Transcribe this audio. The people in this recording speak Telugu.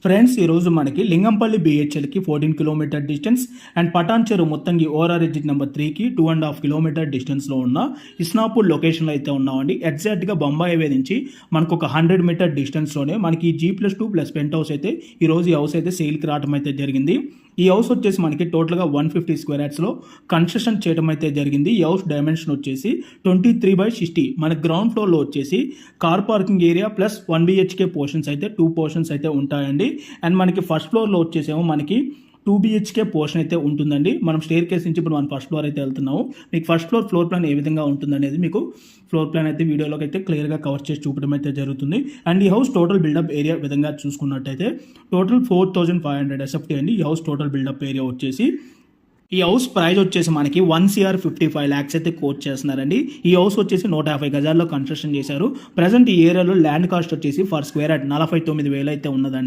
ఫ్రెండ్స్ ఈ రోజు మనకి లింగంపల్లి బిహెచ్ఎల్కి 14 kilometre distance and Patancheru మొత్తంకి ఓఆర్ఆర్ ఎగ్జిట్ నెంబర్ 3కి 2.5 కిలోమీటర్ డిస్టెన్స్లో ఉన్న ఇస్నాపూర్ లొకేషన్లో అయితే ఉన్నామండి. ఎగ్జాక్ట్గా బొంబాయి హైవే నుంచి మనకు ఒక 100 మీటర్ డిస్టెన్స్లోనే మనకి G+2+ పెంట్ హౌస్ అయితే ఈరోజు ఈ హౌస్ అయితే సేల్కి రావడం అయితే జరిగింది. ఈ హౌస్ వచ్చేసి మనకి టోటల్గా 150 స్క్వేర్ యార్డ్స్లో కన్స్ట్రక్షన్ చేయడం అయితే జరిగింది. ఈ హౌస్ డైమెన్షన్ వచ్చేసి 23/60. మన గ్రౌండ్ ఫ్లోర్లో వచ్చేసి car parking area plus 1 BHK portions అయితే 2 పోర్షన్స్ అయితే ఉంటాయండి. అండ్ మనకి ఫస్ట్ ఫ్లోర్లో వచ్చేసేమో మనకి 2 BHK పోర్షన్ అయితే ఉంటుందండి. మనం స్టేర్ కేస్ నుంచి ఇప్పుడు మనం ఫస్ట్ ఫ్లోర్ అయితే వెళ్తున్నాము. మీకు ఫస్ట్ ఫ్లోర్ ప్లాన్ ఏ విధంగా ఉంటుందనేది మీకు ఫ్లోర్ ప్లాన్ అయితే వీడియోలోకి అయితే క్లియర్గా కవర్ చేసి చూపడం అయితే జరుగుతుంది. అండ్ ఈ హౌస్ టోటల్ బిల్డప్ ఏరియా విధంగా చూసుకున్నట్టయితే టోటల్ 4500 SFT అండి. ఈ హౌస్ టోటల్ బిల్డప్ ఏరియా వచ్చేసి ఈ హౌస్ ప్రైస్ వచ్చేసి మనకి 1,55 lakhs అయితే కోట్ చేస్తున్నారండి. ఈ హౌస్ వచ్చేసి 150 గజాల్లో కన్స్ట్రక్షన్ చేశారు. ప్రజెంట్ ఈ ఏరియాలో ల్యాండ్ కాస్ట్ వచ్చేసి ఫర్ స్క్వేర్ యార్డ్ 49,000 అయితే ఉన్నదండి.